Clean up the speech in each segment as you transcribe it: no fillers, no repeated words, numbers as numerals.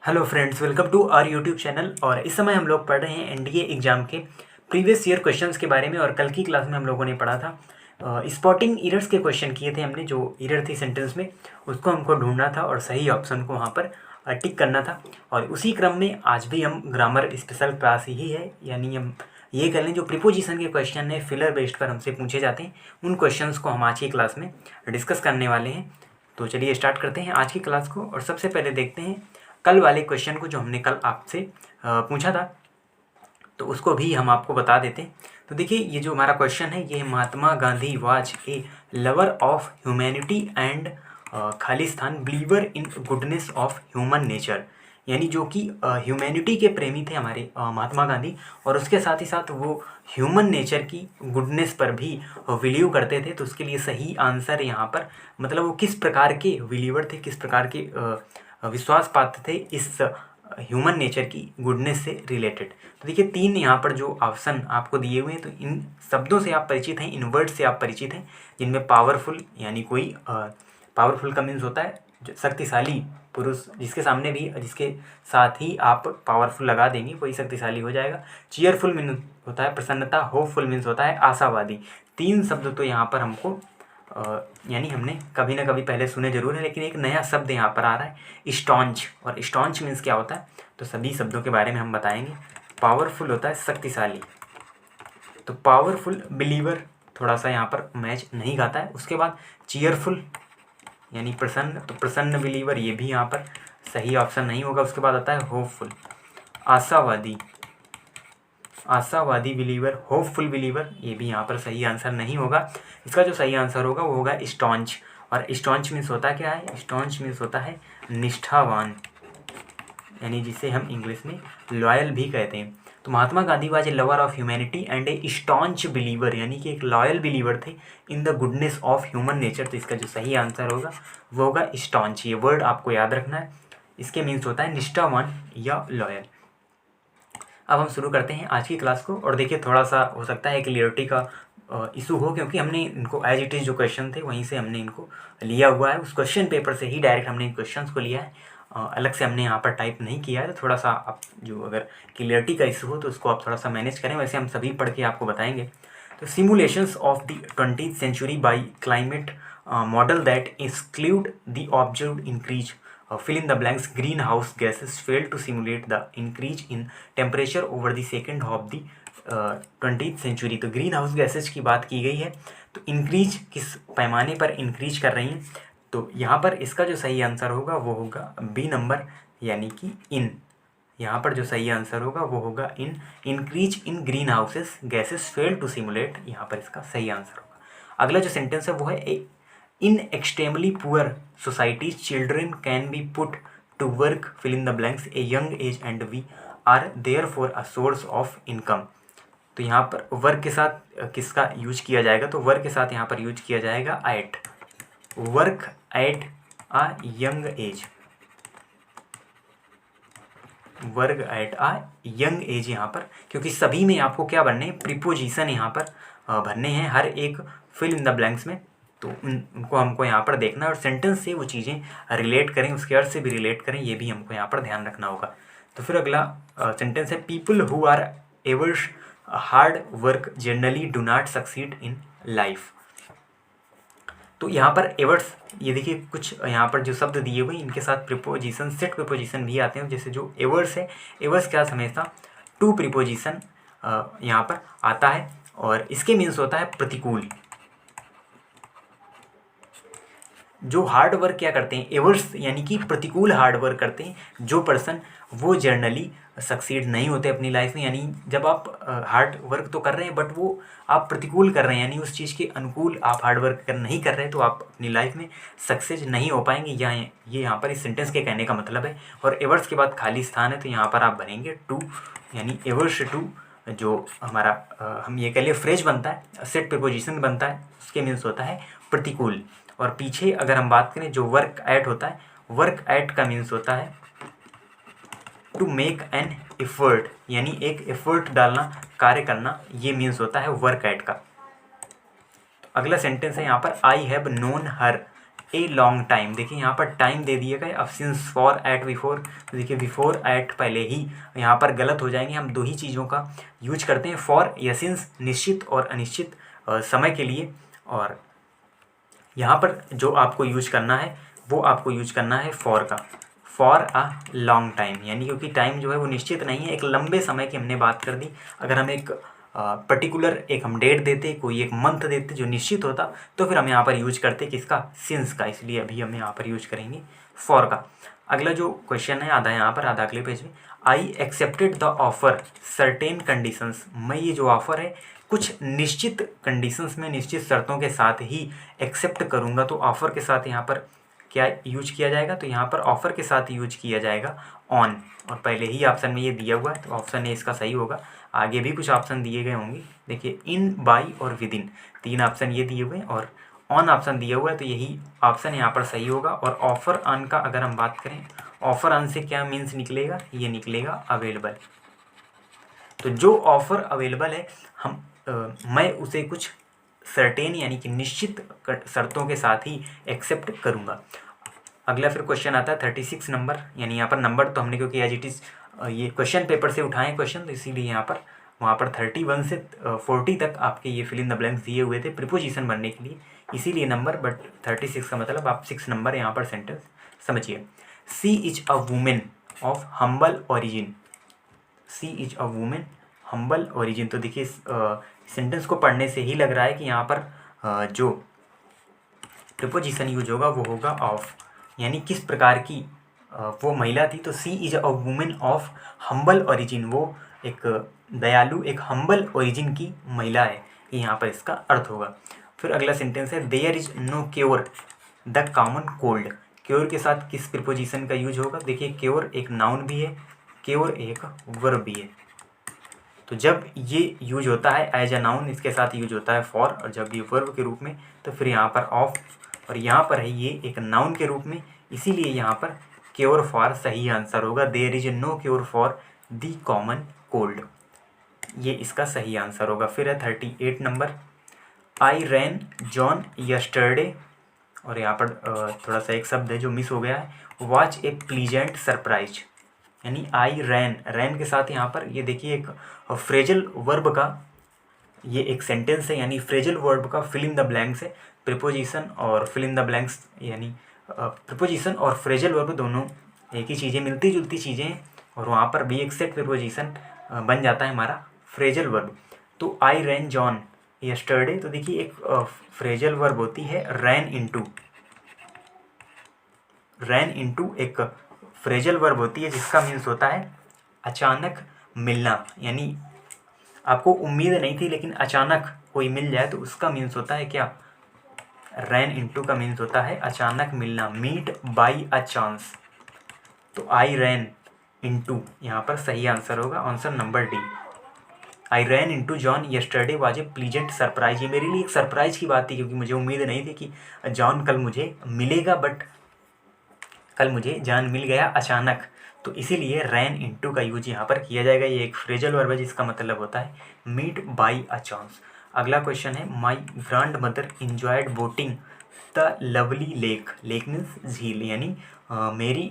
Hello friends, welcome to our YouTube channel. और इस समय हम लोग पढ़ रहे हैं एनडीए एग्जाम के प्रीवियस ईयर क्वेश्चंस के बारे में। और कल की क्लास में हम लोगों ने पढ़ा था स्पॉटिंग एरर्स के क्वेश्चन किए थे हमने। जो एरर थी सेंटेंस में उसको हमको ढूंढना था और सही ऑप्शन को वहाँ पर टिक करना था। और उसी क्रम में आज भी हम ग्रामर स्पेशल क्लास ही है, यानी हम ये कर लें जो प्रीपोजिशन के क्वेश्चन है फिलर बेस्ड पर हमसे पूछे जाते हैं, उन क्वेश्चंस को हम आज की क्लास में डिस्कस करने वाले हैं। तो चलिए स्टार्ट करते हैं आज की क्लास को। और सबसे पहले देखते हैं कल वाले क्वेश्चन को जो हमने कल आपसे पूछा था, तो उसको भी हम आपको बता देते हैं। तो देखिए, ये जो हमारा क्वेश्चन है ये Mahatma Gandhi was a lover of humanity and Khalistan believer in goodness of human nature. यानी जो कि ह्यूमैनिटी के प्रेमी थे हमारे महात्मा गांधी, और उसके साथ ही साथ वो ह्यूमन नेचर की गुडनेस पर भी बिलीव करते थे। तो उसके लिए सही आंसर यहाँ पर, मतलब वो किस प्रकार के बिलीवर थे, किस प्रकार के विश्वास पात्र थे इस ह्यूमन नेचर की गुडनेस से रिलेटेड। तो देखिए, तीन यहाँ पर जो ऑप्शन आपको दिए हुए हैं, तो इन शब्दों से आप परिचित हैं, इन वर्ड से आप परिचित हैं, जिनमें पावरफुल यानी कोई पावरफुल का मीन्स होता है जो शक्तिशाली पुरुष, जिसके सामने भी जिसके साथ ही आप पावरफुल लगा देंगे वही शक्तिशाली हो जाएगा। चीयरफुल मीन्स होता है प्रसन्नता, होपफुल मीन्स होता है आशावादी। तीन शब्द तो यहाँ पर हमको यानी हमने कभी ना कभी पहले सुने जरूर है, लेकिन एक नया शब्द यहाँ पर आ रहा है स्टॉन्च। और स्टॉन्च मीन्स क्या होता है, तो सभी शब्दों के बारे में हम बताएंगे। पावरफुल होता है शक्तिशाली, तो पावरफुल बिलीवर थोड़ा सा यहाँ पर मैच नहीं खाता है। उसके बाद चीयरफुल यानी प्रसन्न, तो प्रसन्न बिलीवर ये भी यहाँ पर सही ऑप्शन नहीं होगा। उसके बाद आता है होपफुल, आशावादी, आशावादी बिलीवर, होपफुल बिलीवर, ये भी यहाँ पर सही आंसर नहीं होगा। इसका जो सही आंसर होगा वो होगा स्टॉन्च। और स्टॉन्च मीन्स होता क्या है, स्टॉन्च मीन्स होता है निष्ठावान, यानी जिसे हम इंग्लिश में लॉयल भी कहते हैं। तो Mahatma Gandhi was a lover of humanity and a staunch believer, यानी कि एक लॉयल बिलीवर थे in the goodness of human nature. तो इसका जो सही आंसर होगा वो होगा स्टॉन्च। ये वर्ड आपको याद रखना है, इसके मीन्स होता है निष्ठावान या लॉयल। अब हम शुरू करते हैं आज की क्लास को। और देखिए, थोड़ा सा हो सकता है क्लियरिटी का इशू हो, क्योंकि हमने इनको एज इट इज़ जो क्वेश्चन थे वहीं से हमने इनको लिया हुआ है, उस क्वेश्चन पेपर से ही डायरेक्ट हमने इन क्वेश्चंस को लिया है। अलग से हमने यहाँ पर टाइप नहीं किया है। तो थोड़ा सा आप जो अगर क्लियरिटी का इशू हो तो उसको आप थोड़ा सा मैनेज करें, वैसे हम सभी पढ़ के आपको बताएंगे। तो simulations of the 20th century by climate model that exclude the observed increase fill in the blanks. Greenhouse gases fail to simulate the increase in temperature over the second of the 20th century। तो green house gases की बात की गई है, तो increase किस पैमाने पर इंक्रीज कर रही हैं, तो यहाँ पर इसका जो सही आंसर होगा वो होगा बी नंबर, यानी कि इन। यहाँ पर जो सही आंसर होगा वो होगा in. Increase in green houses gases fail to simulate, यहाँ पर इसका सही आंसर होगा। अगला जो सेंटेंस है वो है in extremely poor societies children can be put to work, fill in the blanks, a young age and we are therefore a source of income। तो यहाँ पर वर्क के साथ किसका यूज किया जाएगा, तो वर्क के साथ यहाँ पर यूज किया जाएगा at, work at a young age, work at a young age यहाँ पर, क्योंकि सभी में आपको क्या भरने हैं, प्रीपोजिशन यहाँ पर भरने हैं हर एक फिल इन द ब्लैंक्स में। तो उनको हमको यहाँ पर देखना है और सेंटेंस से वो चीज़ें रिलेट करें, उसके अर्थ से भी रिलेट करें, ये भी हमको यहाँ पर ध्यान रखना होगा। तो फिर अगला सेंटेंस है people who are averse hard work generally do not succeed in life. तो यहाँ पर एवर्स, ये देखिए कुछ यहाँ पर जो शब्द दिए हुए इनके साथ प्रीपोजिशन, सेट प्रीपोजिशन भी आते हैं। जैसे जो एवर्स है, एवर्स क्या हमेशा टू प्रीपोजिशन यहाँ पर आता है, और इसके मीन्स होता है प्रतिकूल। जो हार्ड वर्क क्या करते हैं, एवर्स यानी कि प्रतिकूल हार्ड वर्क करते हैं जो पर्सन, वो जर्नली सक्सीड नहीं होते अपनी लाइफ में। यानी जब आप हार्ड वर्क तो कर रहे हैं बट वो आप प्रतिकूल कर रहे हैं, यानी उस चीज़ के अनुकूल आप हार्ड वर्क नहीं कर रहे हैं, तो आप अपनी लाइफ में सक्सेस नहीं हो पाएंगे। ये यहाँ पर इस सेंटेंस के कहने का मतलब है। और एवर्स के बाद खाली स्थान है, तो यहाँ पर आप बनेंगे टू, यानी एवर्स टू जो हमारा हम ये कह लिए फ्रेज बनता है, सेट प्रीपोजिशन बनता है, उसके मीन्स होता है प्रतिकूल। और पीछे अगर हम बात करें जो वर्क एट होता है, वर्क एट का मीन्स होता है टू मेक एन एफर्ट, यानी एक एफर्ट डालना, कार्य करना, ये मीन्स होता है वर्क एट का। तो अगला सेंटेंस है यहाँ पर I have known her a long time. देखिए यहाँ पर टाइम दे दिया गया, अब सिंस फॉर एट बिफोर, तो देखिए बिफोर एट पहले ही यहाँ पर गलत हो जाएंगे। हम दो ही चीज़ों का यूज करते हैं, फॉर या सिंस निश्चित और अनिश्चित समय के लिए, और यहाँ पर जो आपको यूज करना है वो आपको यूज करना है फॉर का, फॉर अ लॉन्ग टाइम, यानी क्योंकि टाइम जो है वो निश्चित नहीं है, एक लंबे समय की हमने बात कर दी। अगर हम एक पर्टिकुलर एक हम डेट देते, कोई एक मंथ देते जो निश्चित होता, तो फिर हम यहाँ पर यूज करते किसका, सिंस का, इसलिए अभी हम यहाँ पर यूज करेंगे फॉर का। अगला जो क्वेश्चन है आधा यहाँ पर, आधा अगले पेज में, I accepted the offer certain conditions, मैं ये जो ऑफर है कुछ निश्चित कंडीशंस में, निश्चित शर्तों के साथ ही एक्सेप्ट करूँगा। तो ऑफ़र के साथ यहाँ पर क्या यूज किया जाएगा, तो यहाँ पर ऑफ़र के साथ यूज किया जाएगा ऑन, और पहले ही ऑप्शन में ये दिया हुआ है तो ऑप्शन ए इसका सही होगा। आगे भी कुछ ऑप्शन दिए गए होंगे, देखिए इन, बाई और विद इन, तीन ऑप्शन ये दिए हुए हैं और ऑन ऑप्शन दिया हुआ है, तो यही ऑप्शन यहाँ पर सही होगा। और ऑफ़र ऑन का अगर हम बात करें, ऑफ़र ऑन से क्या मीन्स निकलेगा, ये निकलेगा अवेलेबल। तो जो ऑफ़र अवेलेबल है मैं उसे कुछ सर्टेन यानी कि निश्चित शर्तों के साथ ही एक्सेप्ट करूँगा। अगला फिर क्वेश्चन आता है 36 नंबर, यानी यहाँ पर नंबर तो हमने क्योंकि एज इट इज़ ये क्वेश्चन पेपर से उठाए क्वेश्चन, तो इसीलिए यहाँ पर वहाँ पर 31 से 40 तक आपके ये फिल इन द ब्लैंक्स दिए हुए थे प्रीपोजिशन बनने के लिए, इसीलिए नंबर, बट 36 का मतलब आप 6 नंबर यहाँ पर सेंटेंस समझिए। She is a women of humble origin, she is a women humble origin, तो देखिए सेंटेंस को पढ़ने से ही लग रहा है कि यहाँ पर जो प्रीपोजिशन यूज होगा वो होगा ऑफ, यानी किस प्रकार की वो महिला थी। तो she is a women of humble origin, वो एक दयालु, एक हम्बल ओरिजिन की महिला है, ये यहाँ पर इसका अर्थ होगा। फिर अगला सेंटेंस है there is no cure the common cold, cure के साथ किस प्रीपोजिशन का यूज होगा, देखिए क्योर एक नाउन भी है, क्योर एक वर्ब भी है, तो जब ये यूज होता है एज अ नाउन इसके साथ यूज होता है फॉर, और जब ये वर्ब के रूप में तो फिर यहाँ पर ऑफ, और यहाँ पर है ये एक नाउन के रूप में, इसीलिए यहाँ पर क्योर फॉर सही आंसर होगा। There is no cure for the common cold, ये इसका सही आंसर होगा। फिर है 38 number, I ran John yesterday, और यहाँ पर थोड़ा सा एक शब्द है जो मिस हो गया है, वॉच ए प्लीजेंट सरप्राइज, यानी आई रैन, रैन के साथ यहाँ पर ये देखिए एक फ्रेजल वर्ब का ये एक सेंटेंस है, यानी फ्रेजल वर्ब का फिल इन द ब्लैंक्स है। प्रीपोजिशन और फिल इन द ब्लैंक्स यानी प्रीपोजिशन और फ्रेजल वर्ब दोनों एक ही चीज़ें, मिलती जुलती चीज़ें हैं, और वहाँ पर भी एक सेट प्रीपोजिशन बन जाता है हमारा फ्रेजल वर्ब। तो आई रैन जॉन यस्टरडे, तो देखिए एक फ्रेजल वर्ब होती है रैन इनटू, रैन इनटू एक फ्रेजल वर्ब होती है जिसका मीन्स होता है अचानक मिलना, यानी आपको उम्मीद नहीं थी लेकिन अचानक कोई मिल जाए तो उसका मीन्स होता है क्या, रैन इनटू का मीन्स होता है अचानक मिलना, मीट बाई अ चांस। तो आई रैन इनटू यहाँ पर सही आंसर होगा, answer number D. I ran into John yesterday was a pleasant surprise, ये मेरे लिए एक सरप्राइज की बात थी क्योंकि मुझे उम्मीद नहीं थी कि जॉन कल मुझे मिलेगा, बट कल मुझे जॉन मिल गया अचानक, तो इसीलिए रैन इनटू का यूज यहाँ पर किया जाएगा। ये एक फ्रेजल वर्ब है जिसका मतलब होता है मीट बाई अ चांस। अगला क्वेश्चन है my grand mother enjoyed boating the lovely lake, lake means झील, यानी मेरी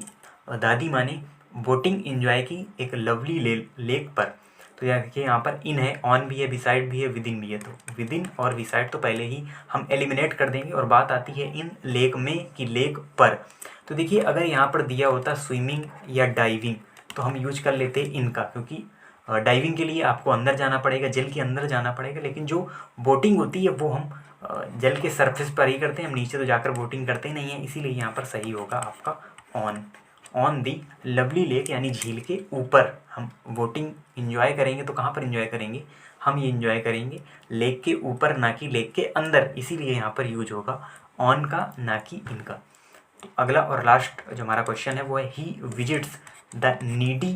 दादी माँ ने बोटिंग इंजॉय की एक लवली लेक पर। तो देखिए यहाँ पर इन है, ऑन भी है, बिसाइड भी है, विद इन भी है, तो विद इन और बिसाइड तो पहले ही हम एलिमिनेट कर देंगे और बात आती है इन लेक में कि लेक पर। तो देखिए अगर यहाँ पर दिया होता स्विमिंग या डाइविंग तो हम यूज कर लेते इनका, क्योंकि डाइविंग के लिए आपको अंदर जाना पड़ेगा, जल के अंदर जाना पड़ेगा, लेकिन जो बोटिंग होती है वो हम जल के सरफेस पर ही करते हैं, हम नीचे तो जाकर बोटिंग करते ही नहीं हैं, इसीलिए यहाँ पर सही होगा आपका ऑन दी लवली लेक, यानी झील के ऊपर हम बोटिंग इंजॉय करेंगे। तो कहाँ पर इंजॉय करेंगे, हम ये इंजॉय करेंगे लेक के ऊपर, ना कि लेक के अंदर, इसीलिए यहाँ पर यूज होगा ऑन का, ना कि इनका। तो अगला और लास्ट जो हमारा क्वेश्चन है वो है he visits the needy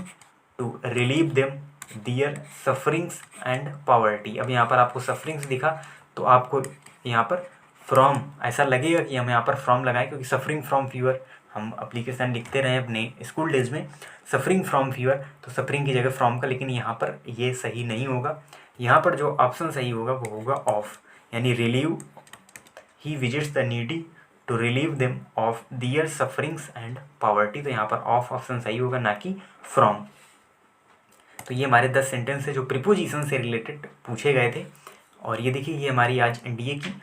to relieve them their sufferings and poverty. अब यहाँ पर आपको सफरिंग्स दिखा तो आपको यहाँ पर फ्रॉम ऐसा लगेगा कि हम यहाँ पर फ्रॉम लगाएं, क्योंकि सफरिंग फ्रॉम फीवर हम एप्लीकेशन लिखते रहे अपने स्कूल डेज में, सफरिंग फ्रॉम फीवर, तो सफरिंग की जगह फ्रॉम का, लेकिन यहाँ पर ये सही नहीं होगा। यहाँ पर जो ऑप्शन सही होगा वो होगा ऑफ, यानी relieve he visits the needy to relieve them of their sufferings and poverty. तो यहाँ पर ऑफ ऑप्शन सही होगा, ना कि फ्रॉम। तो ये हमारे 10 सेंटेंस है जो प्रीपोजिशन से रिलेटेड पूछे गए थे। और ये देखिए, ये हमारी आज एनडीए की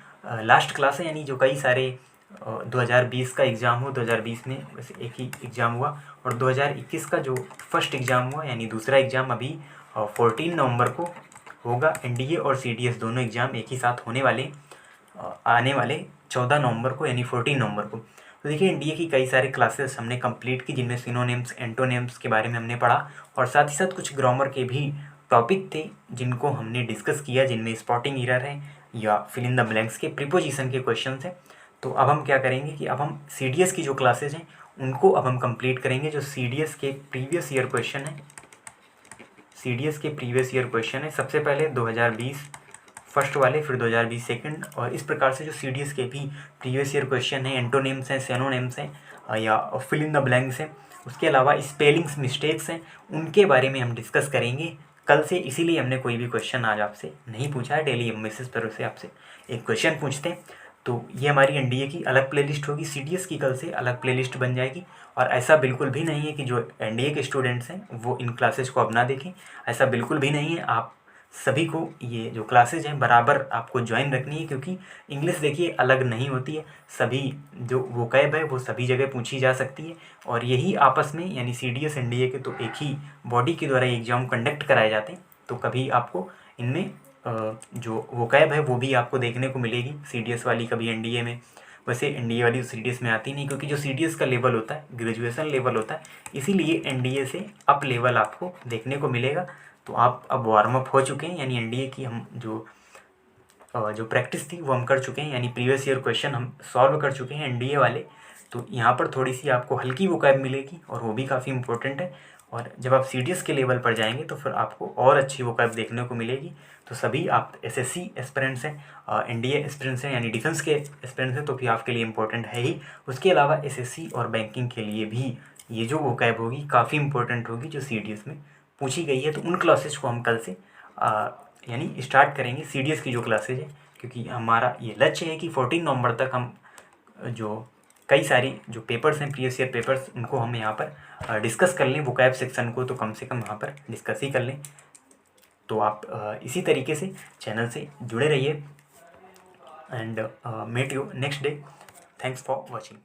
लास्ट क्लास है, यानी जो कई सारे 2020 का एग्ज़ाम हो, 2020 में वैसे एक ही एग्ज़ाम हुआ, और 2021 का जो फर्स्ट एग्ज़ाम हुआ यानी दूसरा एग्ज़ाम अभी 14 नवंबर को होगा। एनडीए और सीडीएस दोनों एग्ज़ाम एक ही साथ होने वाले, आने वाले 14 नवंबर को यानी 14 नवंबर को। तो देखिए, एनडीए की कई सारी क्लासेस हमने कंप्लीट की, जिनमें सिनोनिम्स, एंटोनिम्स के बारे में हमने पढ़ा, और साथ ही साथ कुछ ग्रामर के भी टॉपिक थे जिनको हमने डिस्कस किया, जिनमें स्पॉटिंग एरर है या फिल इन द ब्लैंक्स के प्रीपोजिशन के क्वेश्चन हैं। तो अब हम क्या करेंगे कि अब हम सीडीएस की जो क्लासेज हैं उनको अब हम कंप्लीट करेंगे। जो सीडीएस के प्रीवियस ईयर क्वेश्चन है, सीडीएस के प्रीवियस ईयर क्वेश्चन है, सबसे पहले 2020 फर्स्ट वाले, फिर 2020 सेकंड, और इस प्रकार से जो सीडीएस के भी प्रीवियस ईयर क्वेश्चन हैं, एंटोनिम्स हैं, सिनोनिम्स हैं या फिल इन द ब्लैंक्स हैं, उसके अलावा स्पेलिंग्स मिस्टेक्स हैं, उनके बारे में हम डिस्कस करेंगे कल से। इसीलिए हमने कोई भी क्वेश्चन आज आपसे नहीं पूछा है, डेली मैसेज पर से आपसे एक क्वेश्चन पूछते हैं। तो ये हमारी एनडीए की अलग प्लेलिस्ट होगी, सीडीएस की कल से अलग प्लेलिस्ट बन जाएगी। और ऐसा बिल्कुल भी नहीं है कि जो एनडीए के स्टूडेंट्स हैं वो इन क्लासेज को अब ना देखें, ऐसा बिल्कुल भी नहीं है। आप सभी को ये जो क्लासेज हैं बराबर आपको ज्वाइन रखनी है, क्योंकि इंग्लिश देखिए अलग नहीं होती है, सभी जो वोकैब है वो सभी जगह पूछी जा सकती है। और यही आपस में यानी सीडीएस एनडीए के तो एक ही बॉडी के द्वारा एग्ज़ाम कंडक्ट कराए जाते हैं। तो कभी आपको इनमें जो वोकैब है वो भी आपको देखने को मिलेगी, सीडीएस वाली कभी एनडीए में। वैसे एनडीए वाली सीडीएस में आती नहीं, क्योंकि जो सीडीएस का लेवल होता है ग्रेजुएशन लेवल होता है, इसीलिए एनडीए से अप लेवल आपको देखने को मिलेगा। तो आप अब वार्म अप हो चुके हैं, यानी एनडीए की हम जो प्रैक्टिस थी वो हम कर चुके हैं, यानी प्रीवियस ईयर क्वेश्चन हम सॉल्व कर चुके हैं एनडीए वाले। तो यहाँ पर थोड़ी सी आपको हल्की वोकैब मिलेगी और वो भी काफ़ी इंपॉर्टेंट है। और जब आप सीडीएस के लेवल पर जाएंगे तो फिर आपको और अच्छी वोकैब देखने को मिलेगी। तो सभी आप एसएससी एस्पिरेंट्स हैं, एनडीए एस्पिरेंट्स हैं, यानी डिफेंस के एस्पिरेंट्स हैं, तो भी आपके लिए इंपॉर्टेंट है ही। उसके अलावा एसएससी और बैंकिंग के लिए भी ये जो वोकैब होगी काफ़ी इंपॉर्टेंट होगी, जो सीडीएस में पूछी गई है। तो उन क्लासेज को हम कल से यानी स्टार्ट करेंगे, सीडीएस की जो क्लासेज है, क्योंकि हमारा ये लक्ष्य है कि 14 नवंबर तक हम जो कई सारी जो पेपर्स हैं प्रीवियस ईयर पेपर्स, उनको हम यहाँ पर डिस्कस कर लें। वोकैब सेक्शन को तो कम से कम यहाँ पर डिस्कस ही कर लें। तो आप इसी तरीके से चैनल से जुड़े रहिए and meet you next day. Thanks for watching.